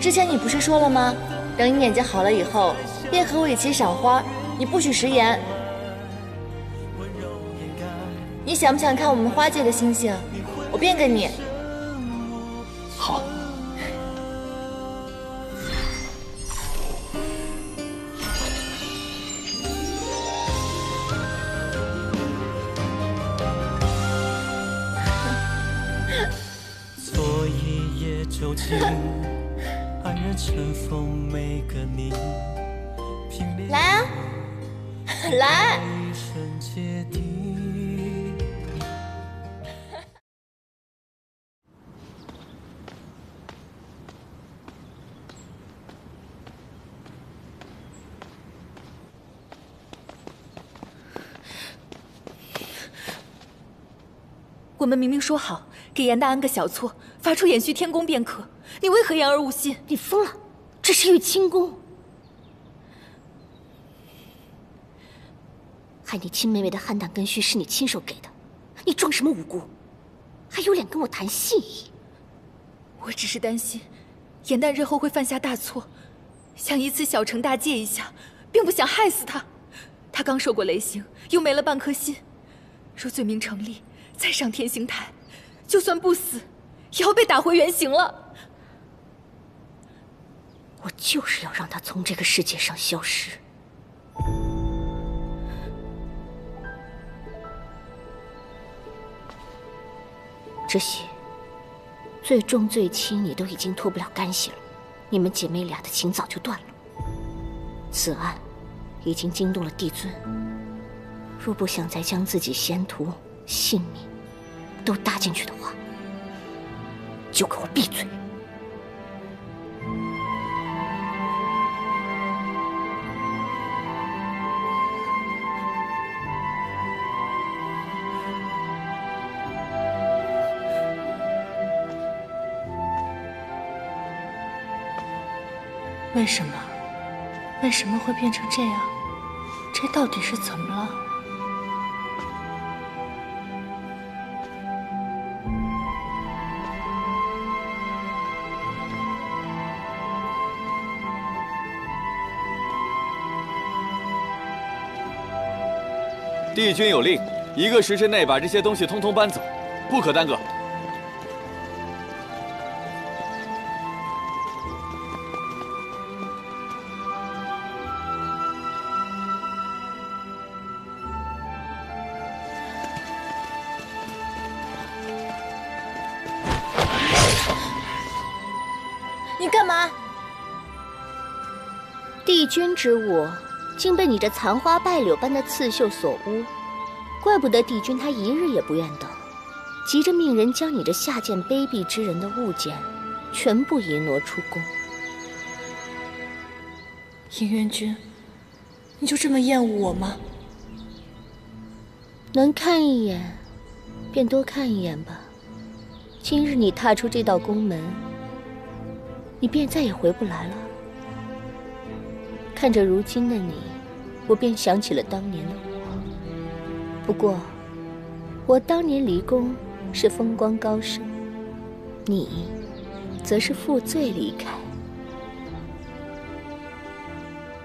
之前你不是说了吗？等你眼睛好了以后，便和我一起赏花，你不许食言。你想不想看我们花界的星星？我变给你。好。昨一夜酒尽，安然尘封每个你。来啊，来！一生芥蒂。我们明明说好给严大安个小错，发出延续天宫便可，你为何言而无信？你疯了！这是玉清宫，害你亲妹妹的汉胆根须是你亲手给的，你装什么无辜？还有脸跟我谈信义？我只是担心严旦日后会犯下大错，想以此小惩大戒一下，并不想害死他。他刚受过雷刑，又没了半颗心，若罪名成立，再上天刑台，就算不死，也要被打回原形了。我就是要让他从这个世界上消失。这些最重最轻，你都已经脱不了干系了。你们姐妹俩的情早就断了。此案已经惊动了帝尊，若不想再将自己前途、性命都搭进去的话，就给我闭嘴！为什么？为什么会变成这样？这到底是怎么了？帝君有令，1个时辰内把这些东西通通搬走，不可耽搁。你干嘛？帝君之物，竟被你这残花败柳般的刺绣所污，怪不得帝君他一日也不愿等，急着命人将你这下贱卑鄙之人的物件全部移挪出宫。尹元君，你就这么厌恶我吗？能看一眼，便多看一眼吧。今日你踏出这道宫门，你便再也回不来了。看着如今的你，我便想起了当年的我。不过，我当年离宫是风光高盛，你则是负罪离开。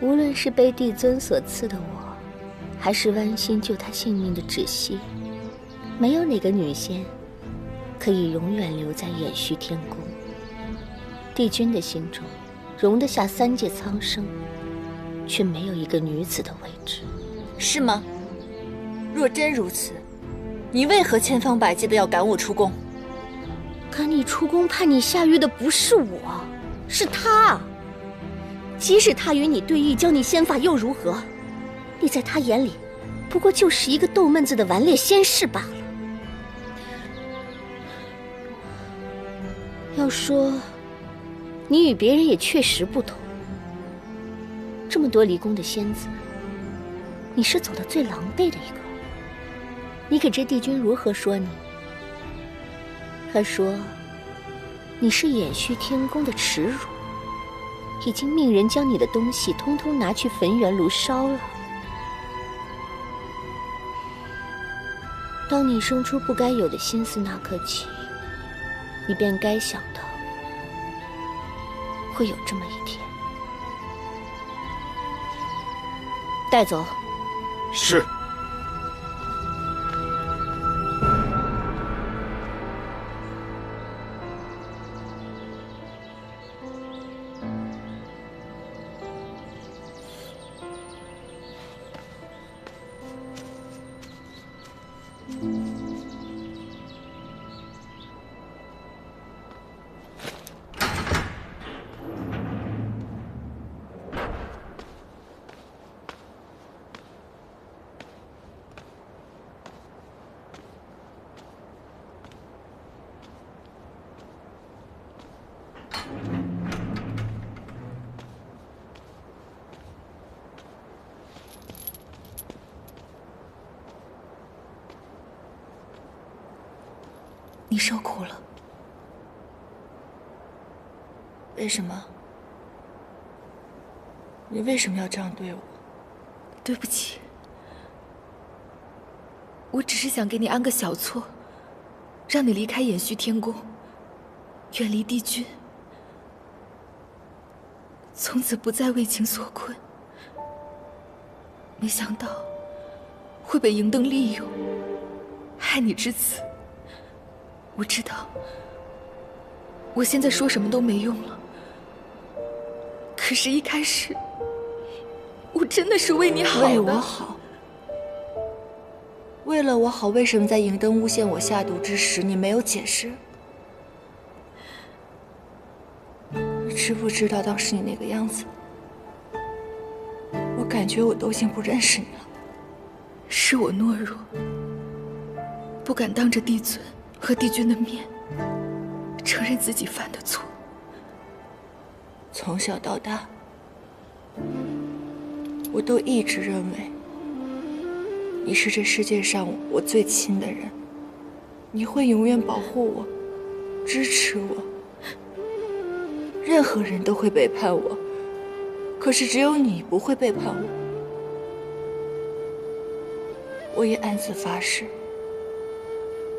无论是被帝尊所赐的我，还是剜心救他性命的芷溪，没有哪个女仙可以永远留在延续天宫。帝君的心中容得下3界苍生，却没有一个女子的位置，是吗？若真如此，你为何千方百计的要赶我出宫？赶你出宫判你下狱的不是我，是他。即使他与你对弈，教你仙法又如何？你在他眼里，不过就是一个逗闷子的顽劣仙士罢了。要说，你与别人也确实不同。这么多离宫的仙子，你是走得最狼狈的一个。你给这帝君如何说你？他说你是延续天宫的耻辱，已经命人将你的东西通通拿去焚元炉烧了。当你生出不该有的心思那刻起，你便该想到，会有这么一天。带走。是。你受苦了。为什么？你为什么要这样对我？对不起，我只是想给你安个小错，让你离开延续天宫，远离帝君，从此不再为情所困。没想到会被银灯利用，害你至此。我知道，我现在说什么都没用了。可是，一开始，我真的是为你好的。为我好？为了我好，为什么在银灯诬陷我下毒之时，你没有解释？你知不知道当时你那个样子？我感觉我都已经不认识你了。是我懦弱，不敢当着帝尊和帝君的面承认自己犯的错。从小到大，我都一直认为你是这世界上我最亲的人，你会永远保护我，支持我。任何人都会背叛我，可是只有你不会背叛我。我也暗自发誓，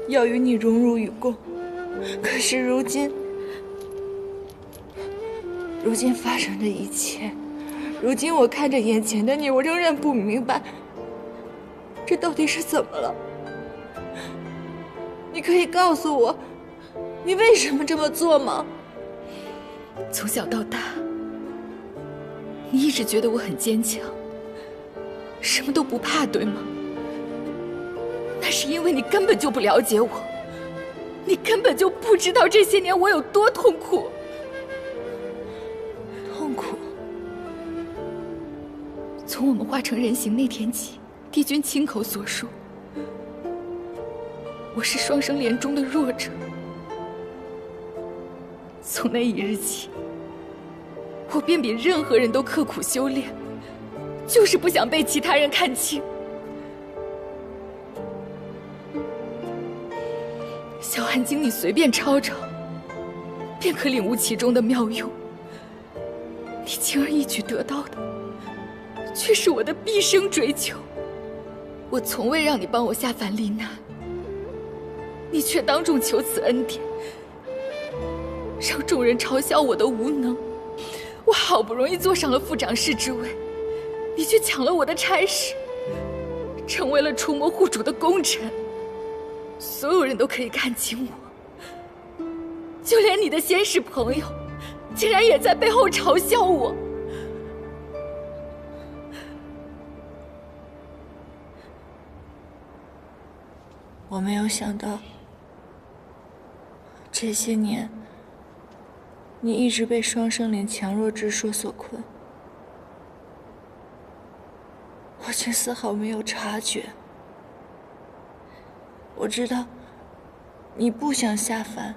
要与你荣辱与共。可是如今发生的一切，如今我看着眼前的你，我仍然不明白，这到底是怎么了？你可以告诉我，你为什么这么做吗？从小到大，你一直觉得我很坚强，什么都不怕，对吗？那是因为你根本就不了解我，你根本就不知道这些年我有多痛苦。痛苦？从我们化成人形那天起，帝君亲口所述，我是双生莲中的弱者。从那一日起，我便比任何人都刻苦修炼，就是不想被其他人看清。小寒经你随便抄抄，便可领悟其中的妙用。你轻而易举得到的，却是我的毕生追求。我从未让你帮我下凡历难，你却当众求此恩典，让众人嘲笑我的无能。我好不容易坐上了副长侍之位，你却抢了我的差事，成为了出没护主的功臣。所有人都可以看清我，就连你的先世朋友，竟然也在背后嘲笑我。我没有想到，这些年，你一直被双生莲强弱之说所困，我却丝毫没有察觉。我知道，你不想下凡，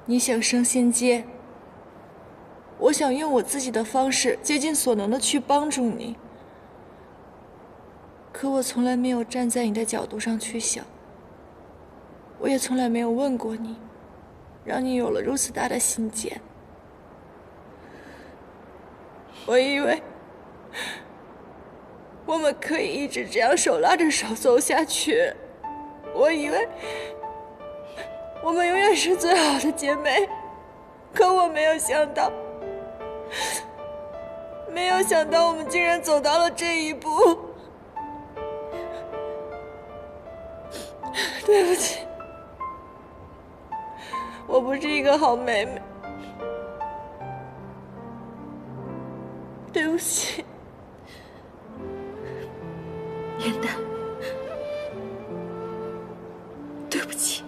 你想升仙阶。我想用我自己的方式，竭尽所能的去帮助你。可我从来没有站在你的角度上去想，我也从来没有问过你，让你有了如此大的心结。我以为我们可以一直这样手拉着手走下去，我以为我们永远是最好的姐妹。可我没有想到，没有想到我们竟然走到了这一步。对不起，我不是一个好妹妹。对不起，颜淡，对不起，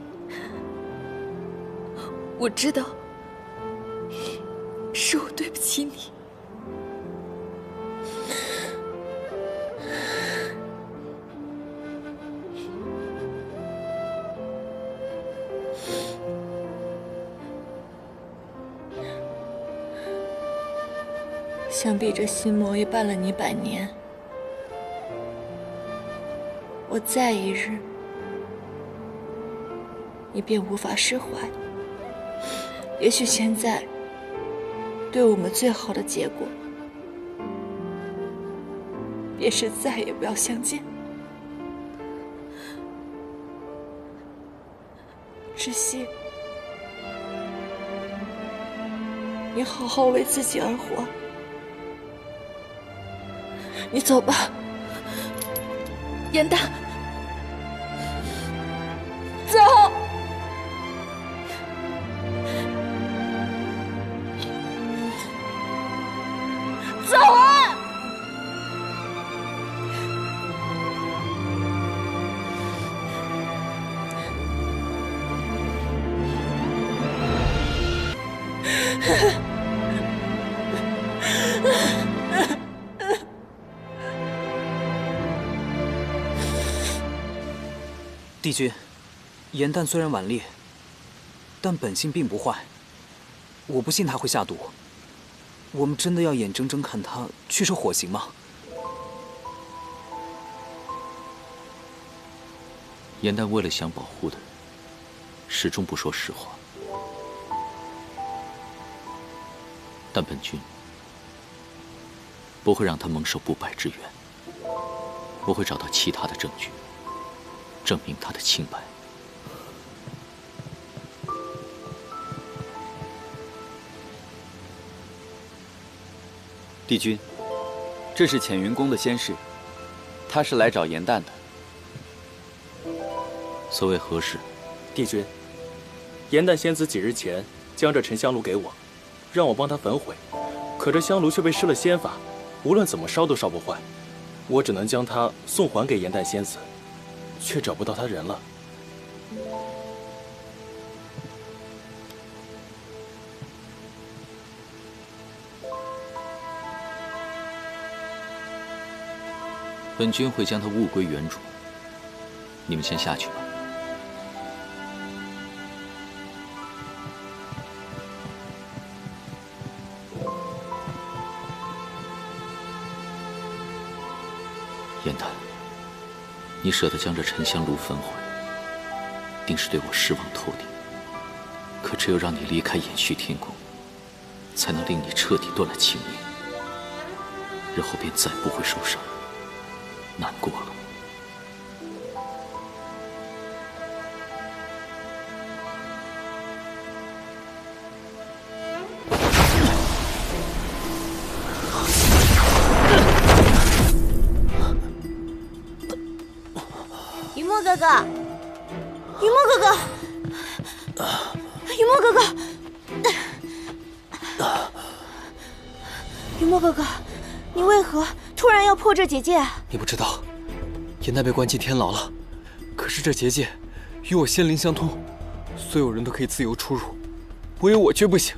我知道是我对不起你。想必这心魔也伴了你100年，我再一日，你便无法释怀。也许现在，对我们最好的结果，便是再也不要相见。窒息，你好好为自己而活。你走吧，颜淡，走。走啊！帝君，颜淡虽然顽劣，但本性并不坏。我不信他会下毒。我们真的要眼睁睁看他去受火刑吗？颜淡为了想保护的，始终不说实话。但本君不会让他蒙受不白之冤。我会找到其他的证据，证明他的清白。帝君，这是浅云宫的仙士，他是来找颜淡的。所谓何事？帝君，颜淡仙子几日前将这沉香炉给我，让我帮她焚毁，可这香炉却被施了仙法，无论怎么烧都烧不坏。我只能将它送还给颜淡仙子，却找不到她人了。本君会将他物归原主。你们先下去吧。颜淡，你舍得将这沉香炉焚毁，定是对我失望透顶。可只有让你离开延续天宫，才能令你彻底断了情念，日后便再不会受伤。难过了。云墨哥哥，云墨哥哥，云墨哥哥，云墨哥哥，你为何突然要破这结界？你不知道，颜淡被关进天牢了。可是这结界与我仙灵相通，所有人都可以自由出入，唯有我却不行。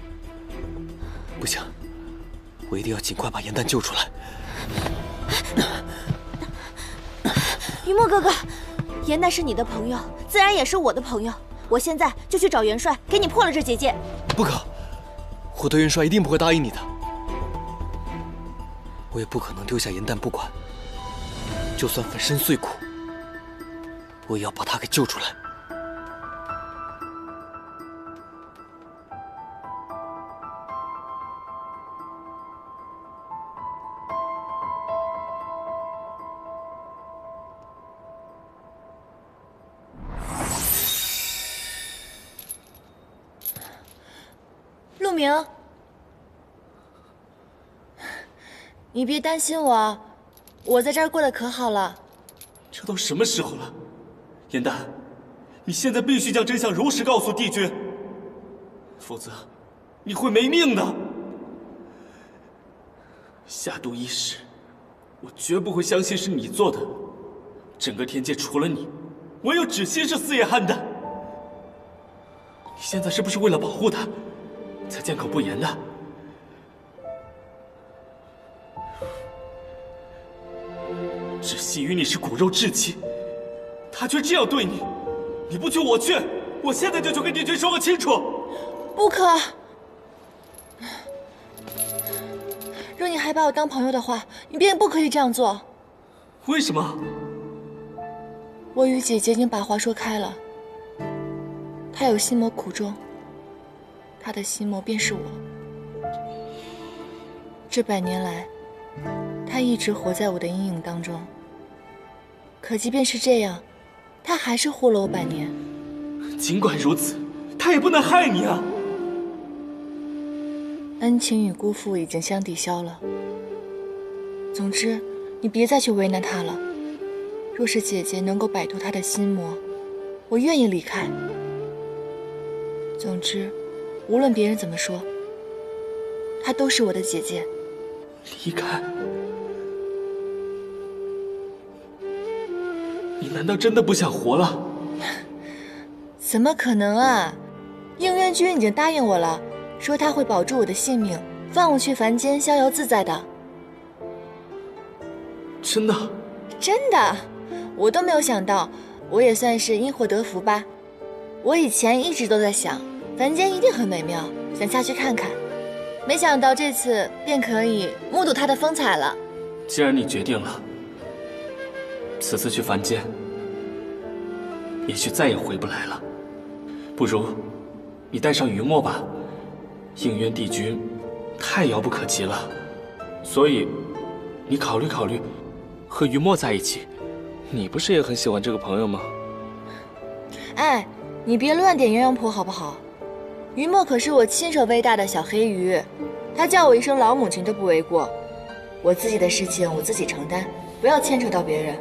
不行，我一定要尽快把颜淡救出来。云墨哥哥，颜淡是你的朋友，自然也是我的朋友。我现在就去找元帅，给你破了这结界。不可，我对元帅一定不会答应你的。我也不可能丢下颜淡不管，就算粉身碎骨，我也要把他给救出来。陆明，你别担心我，我在这儿过得可好了。这都什么时候了，颜淡，你现在必须将真相如实告诉帝君，否则你会没命的。下毒一事，我绝不会相信是你做的。整个天界除了你，唯有芷心是四叶邯郸。你现在是不是为了保护他，才缄口不言的？芷心与你是骨肉至亲，他却这样对你，你不去我去，我现在就去跟帝君说个清楚。不可！若你还把我当朋友的话，你便不可以这样做。为什么？我与姐姐已经把话说开了。她有心谋苦衷，她的心谋便是我。这100年来，她一直活在我的阴影当中。可即便是这样，她还是护了我100年。尽管如此，她也不能害你啊！恩情与辜负已经相抵消了。总之，你别再去为难她了。若是姐姐能够摆脱她的心魔，我愿意离开。总之，无论别人怎么说，她都是我的姐姐。离开？你难道真的不想活了？怎么可能啊！应渊君已经答应我了，说他会保住我的性命，放我去凡间逍遥自在的。真的？真的，我都没有想到，我也算是因祸得福吧。我以前一直都在想，凡间一定很美妙，想下去看看。没想到这次便可以目睹它的风采了。既然你决定了，此次去凡间，也许再也回不来了。不如你带上于墨吧，应渊帝君太遥不可及了，所以你考虑考虑，和于墨在一起。你不是也很喜欢这个朋友吗？哎，你别乱点鸳鸯谱好不好？于墨可是我亲手喂大的小黑鱼，他叫我一声老母亲都不为过。我自己的事情我自己承担，不要牵扯到别人。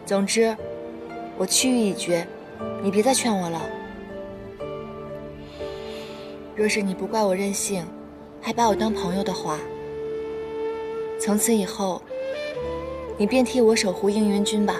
总之，我去意已决，你别再劝我了。若是你不怪我任性，还把我当朋友的话，从此以后，你便替我守护应渊君吧。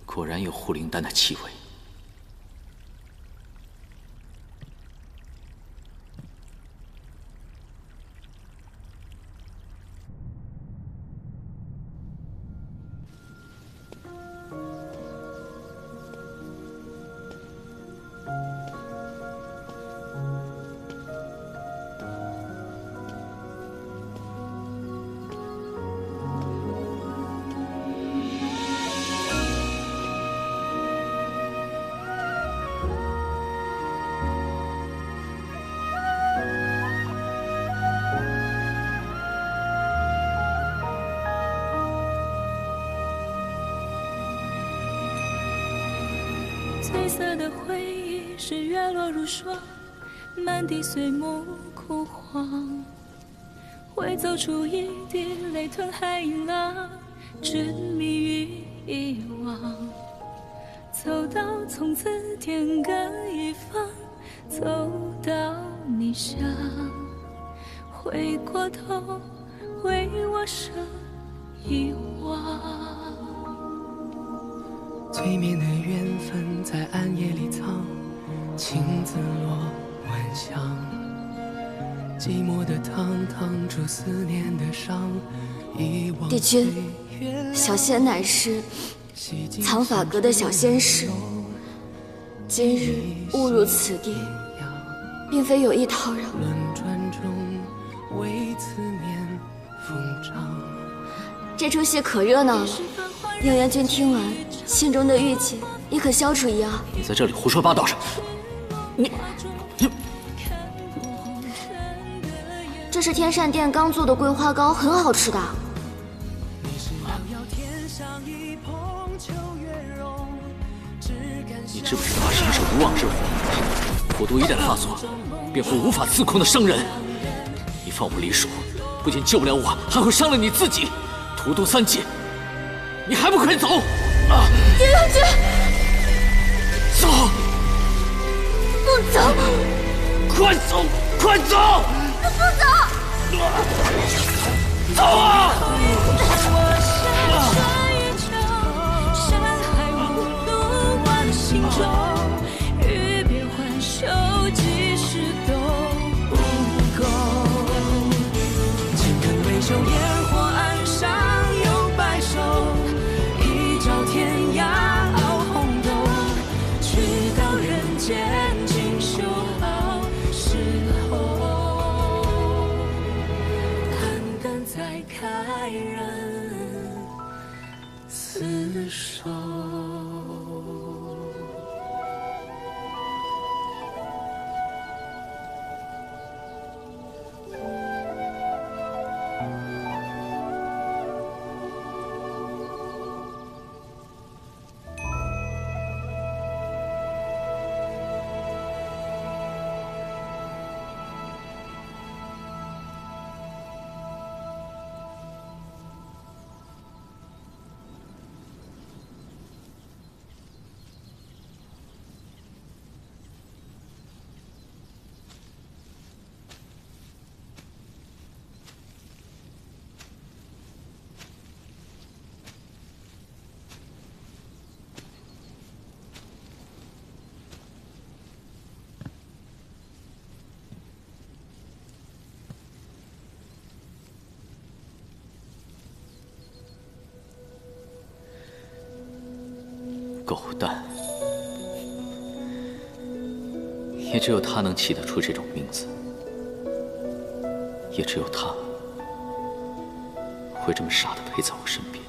果然有护灵丹的气味。褪色的回忆是月落如霜，满地碎木枯黄。会走出一滴泪吞海银浪，执迷于遗忘。走到从此天各一方，走到你乡。回过头为我生遗忘。催眠的缘分在暗夜里藏，情字落晚香。寂寞的汤烫出思念的伤，遗忘。帝君，小仙乃是藏法阁的小仙士，今日误入此地，并非有意叨扰。轮转中为思念疯长。这出戏可热闹了，应元君听完，心中的郁结也可消除一二。你在这里胡说八道什么？你这是天善殿刚做的桂花糕，很好吃的。你知不知道什么是无妄之火？火毒一旦发作，便会无法自控的伤人。你放我离蜀，不仅救不了我，还会伤了你自己。荼毒3界，你还不快走！应元君，走！不走！快走！快走！不走！走啊！欲别还休，几时都不够。情根未休，烟火岸上有白首，一朝天涯熬红豆，去到人间尽修好时候，肝肝再开人厮守。狗蛋，也只有他能起得出这种名字，也只有他会这么傻的陪在我身边。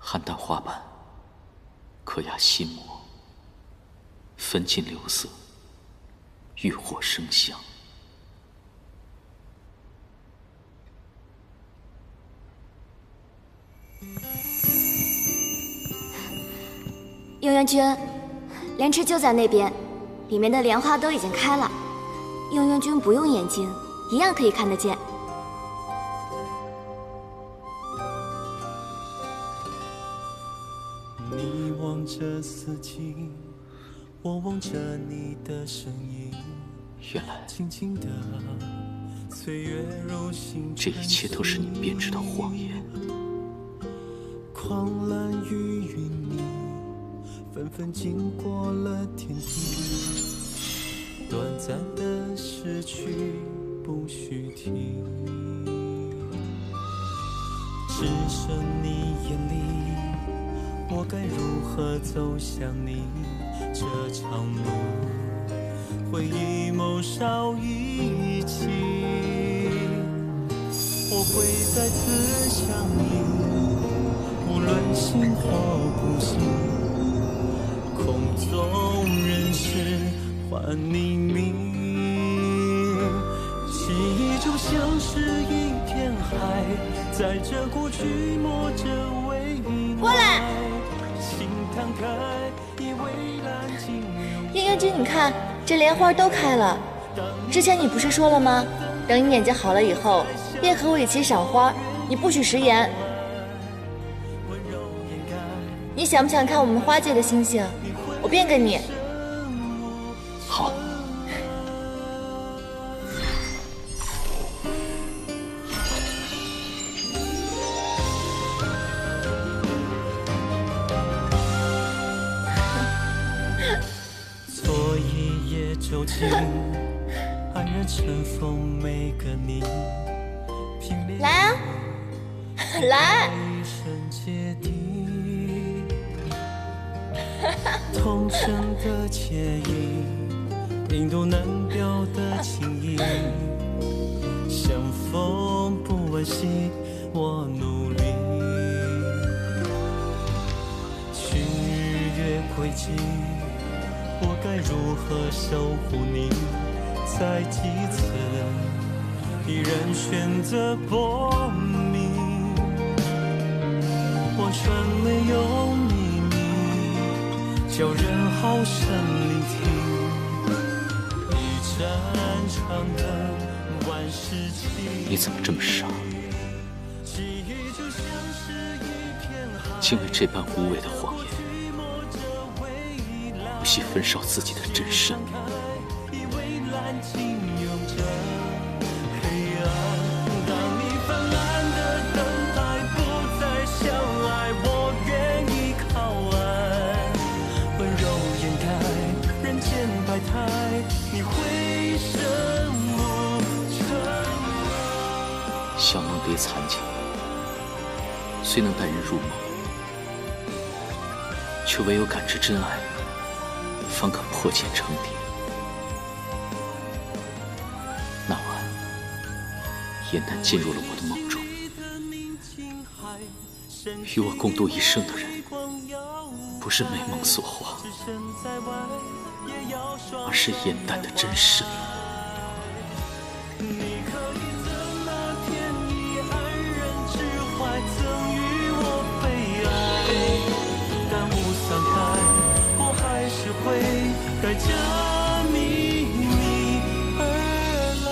菡萏花瓣，可压心魔；焚尽流色，欲火生香。应元君，莲池就在那边，里面的莲花都已经开了。应元君不用眼睛，一样可以看得见。你望着四季，我望着你的身影。原来，轻轻的岁月如星这一切都是你编织的谎言。狂澜与云霓，纷纷经过了天地。短暂的失去不许提，只剩你眼里，我该如何走向你？这场路，回忆谋少一起，我会再次想你，无论醒或不醒，空纵人世换你名，记忆就像是一片海，在这过去抹着未来。过来，心摊开，以蔚蓝尽流。燕燕君，你看这莲花都开了。之前你不是说了吗？等你眼睛好了以后，便和我一起赏花，你不许食言。你想不想看我们花界的星星？我变给你。好。昨一夜酒尽，黯然尘封每个你。来啊，来！同城的惬意，印度难表的情意。相逢不惋惜，我努力。去日月轨迹，我该如何守护你？在几次，依然选择薄命。我纯没有秘密，叫人好生聆听。一盏长灯，万事起。你怎么这么傻？竟为这般无谓的谎言，不惜焚烧自己的真身。小梦蝶残疾，虽能带人入梦，却唯有感知真爱，方可破茧成蝶。那晚，燕丹进入了我的梦中，与我共度一生的人，不是美梦所化，而是燕丹的真身。带着秘密而来。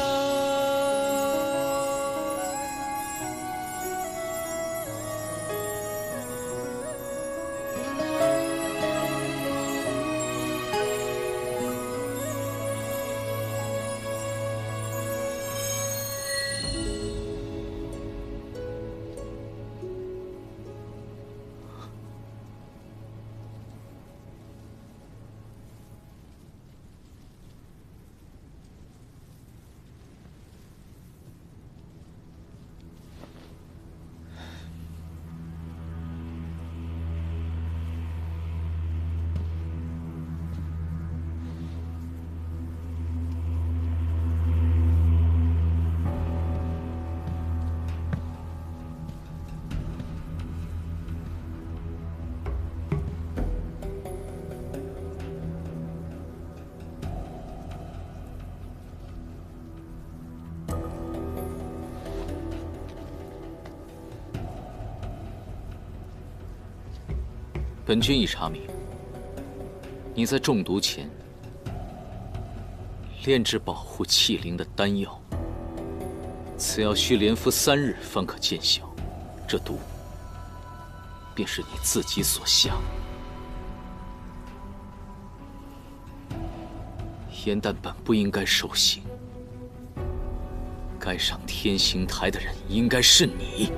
本君已查明，你在中毒前炼制保护气灵的丹药，此药需连服3日方可见效。这毒便是你自己所下。燕丹本不应该受刑，该上天刑台的人应该是你。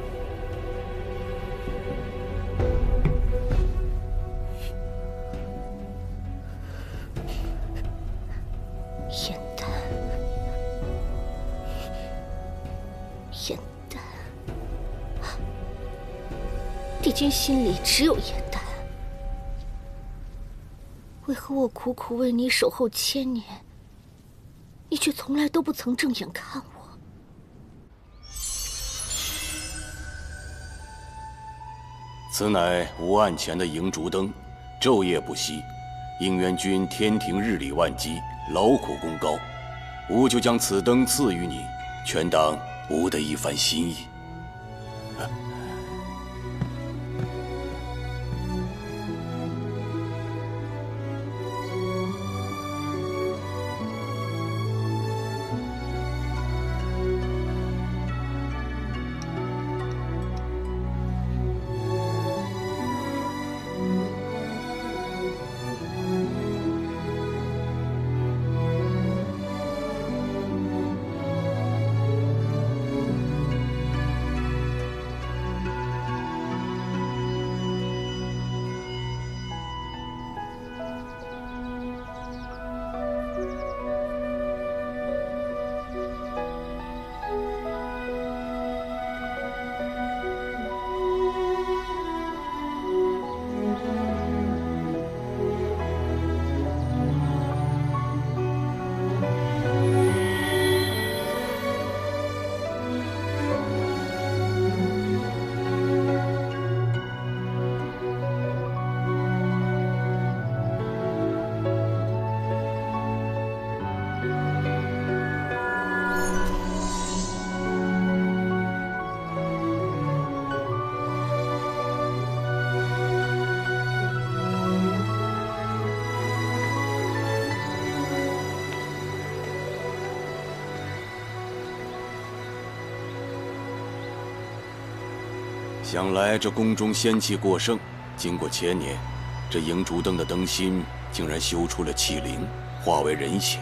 帝君心里只有燕丹，为何我苦苦为你守候1000年，你却从来都不曾正眼看我？此乃吾案前的银烛灯，昼夜不息，应元君天庭日理万机，劳苦功高，吾就将此灯赐予你，全当吾的一番心意。想来这宫中仙气过剩，经过千年，这银烛灯的灯芯竟然修出了气灵，化为人形。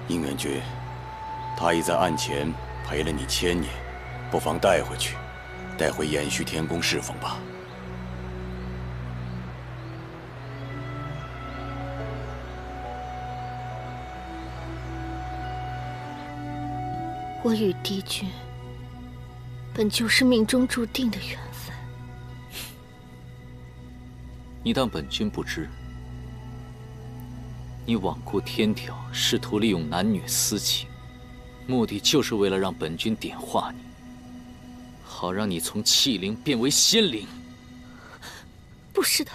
应元君，他已在案前陪了你1000年，不妨带回去，带回延续天宫侍奉吧。我与帝君本就是命中注定的缘分。你当本君不知？你罔顾天条，试图利用男女私情，目的就是为了让本君点化你，好让你从气灵变为仙灵。不是的，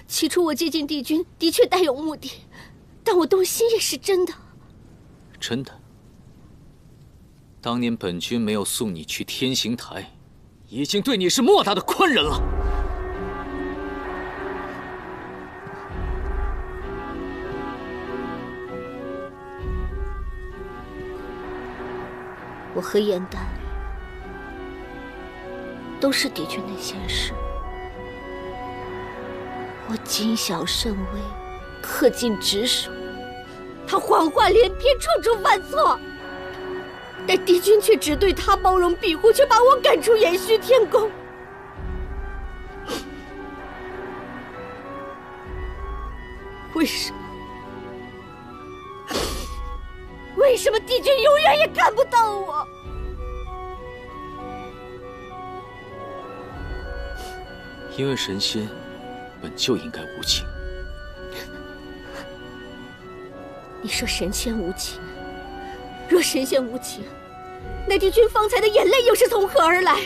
起初我接近帝君的确带有目的，但我动心也是真的。真的？当年本君没有送你去天刑台，已经对你是莫大的宽仁了。我和颜淡都是帝君的仙士，我谨小慎微，恪尽职守，他谎话连篇，处处犯错。但帝君却只对他包容庇护，却把我赶出延续天宫。为什么？为什么帝君永远也看不到我？因为神仙本就应该无情。你说神仙无情？若神仙无情，那帝君方才的眼泪又是从何而来？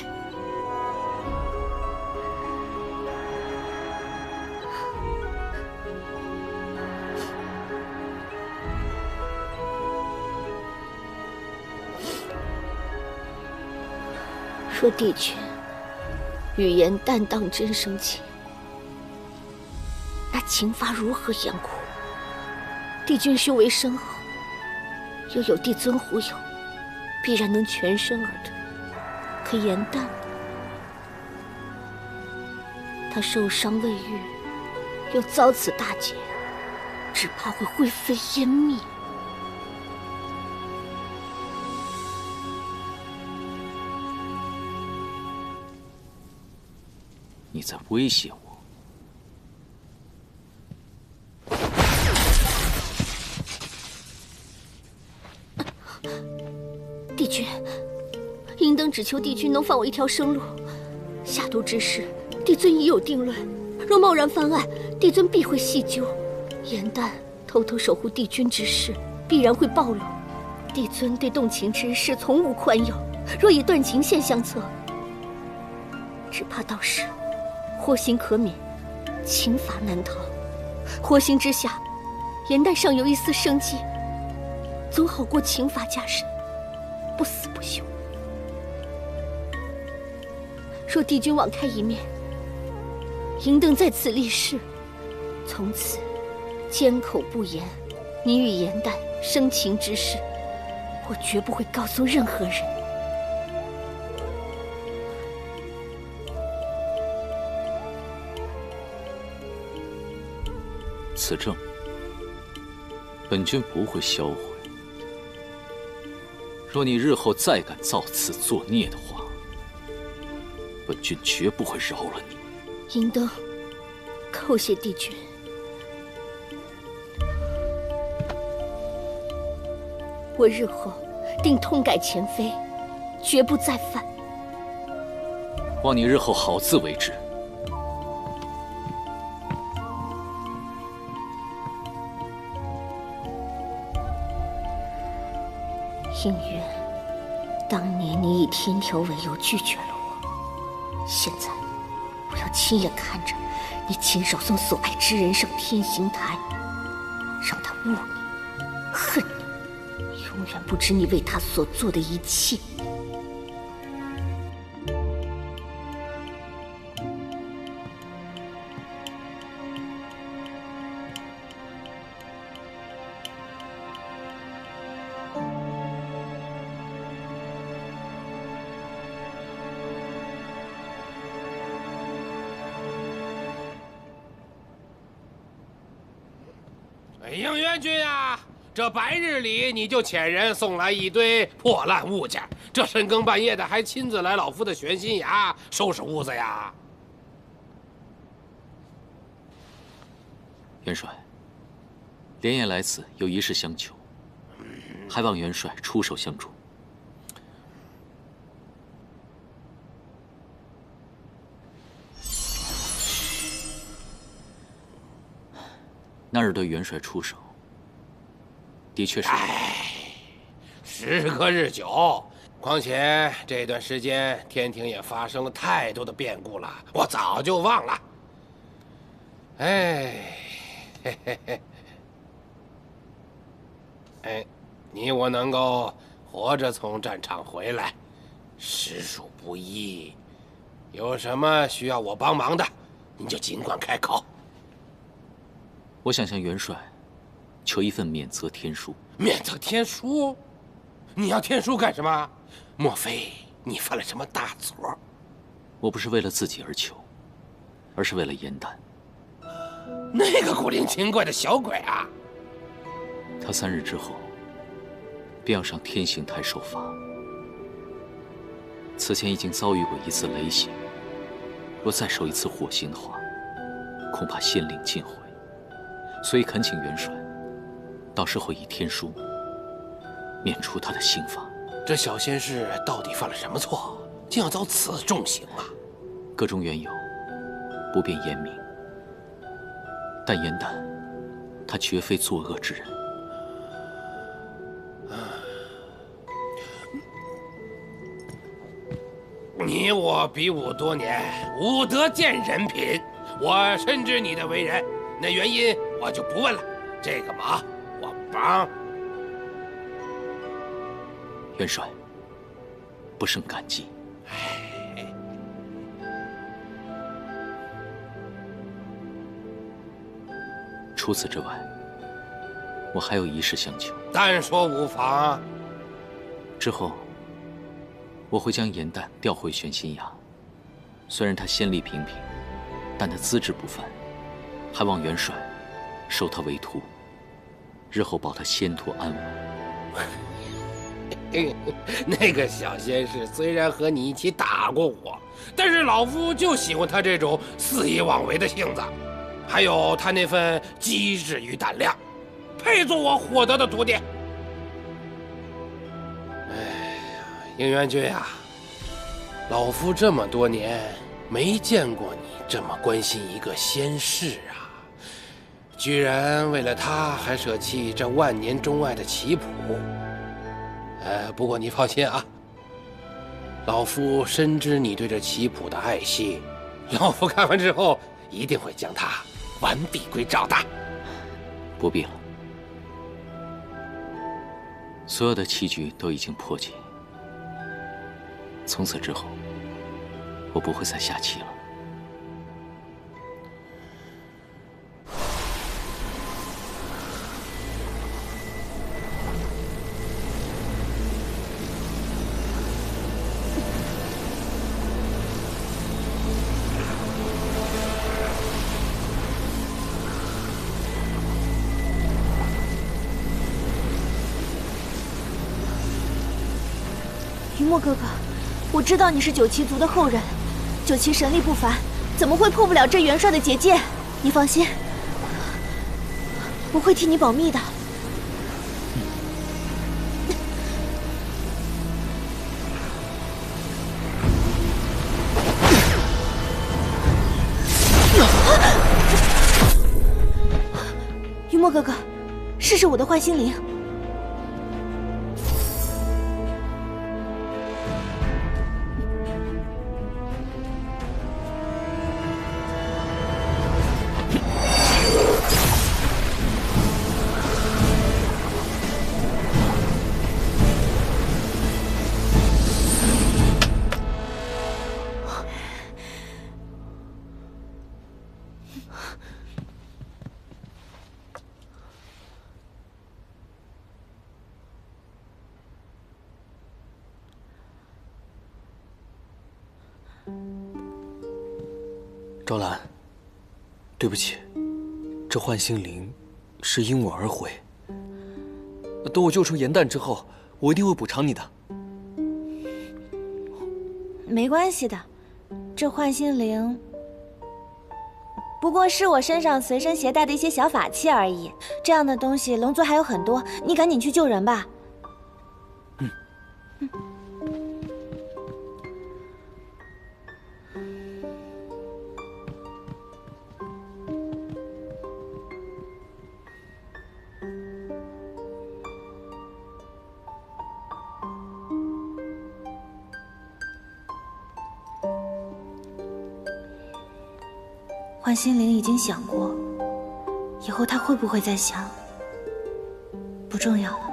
若帝君语言淡当真生情，那情发如何掩护？帝君修为深厚，又有帝尊护佑，必然能全身而退。可颜淡呢？他受伤未愈，又遭此大劫，只怕会灰飞烟灭。你在威胁我？帝君，银灯只求帝君能放我一条生路。下毒之事，帝尊已有定论。若贸然翻案，帝尊必会细究。颜淡偷偷守护帝君之事，必然会暴露。帝尊对动情之事从无宽宥，若以断情线相测，只怕到时祸心可免，情法难逃。火星之下，颜淡尚有一丝生机，总好过情法加身，不死不休。若帝君网开一面，嬴登在此立誓，从此缄口不言你与颜淡生情之事，我绝不会告诉任何人。此证，本君不会销毁。若你日后再敢造次作孽的话，本君绝不会饶了你。嬴登，叩谢帝君。我日后定痛改前非，绝不再犯。望你日后好自为之。应渊，当年你以天条为由拒绝了我，现在我要亲眼看着你亲手送所爱之人上天刑台，让他恶你、恨你，永远不知你为他所做的一切。应元君啊，这白日里你就遣人送来一堆破烂物件，这深更半夜的还亲自来老夫的玄心崖收拾屋子呀？元帅，连夜来此有一事相求，还望元帅出手相助。那日对元帅出手，的确是。时隔日久，况且这段时间天庭也发生了太多的变故了，我早就忘了。嘿嘿嘿，哎，你我能够活着从战场回来，实属不易。有什么需要我帮忙的，你就尽管开口。我想向元帅求一份免责天书。免责天书？你要天书干什么？莫非你犯了什么大错？我不是为了自己而求，而是为了颜淡。那个古灵精怪的小鬼啊！他3日之后便要上天刑台受罚。此前已经遭遇过一次雷刑，若再受一次火刑的话，恐怕仙灵尽毁。所以恳请元帅，到时候以天书免除他的刑罚。这小仙士到底犯了什么错，竟要遭此重刑啊？个中缘由，不便言明。但颜淡，他绝非作恶之人。你我比武多年，武德见人品，我深知你的为人。那原因我就不问了，这个忙我帮。元帅，不胜感激。除此之外，我还有一事相求。但说无妨。之后，我会将颜淡调回玄心崖。虽然他仙力平平，但他资质不凡。还望元帅收他为徒，日后保他仙途安稳。那个小仙士虽然和你一起打过我，但是老夫就喜欢他这种肆意妄为的性子，还有他那份机智与胆量，配做我火德的徒弟。哎呀，应元君啊，老夫这么多年没见过你这么关心一个仙士啊！居然为了他还舍弃这万年钟爱的棋谱。不过你放心啊，老夫深知你对这棋谱的爱惜，老夫看完之后一定会将它完璧归赵的。不必了，所有的棋局都已经破解。从此之后，我不会再下棋了。云墨哥哥，我知道你是九旗族的后人，九旗神力不凡，怎么会破不了这元帅的结界？你放心，我会替你保密的。云墨哥哥，试试我的幻心灵。赵兰，对不起，这幻心灵是因我而毁。等我救出颜淡之后，我一定会补偿你的。没关系的，这幻心灵不过是我身上随身携带的一些小法器而已。这样的东西龙族还有很多，你赶紧去救人吧。幻心灵已经想过，以后他会不会再想，不重要了。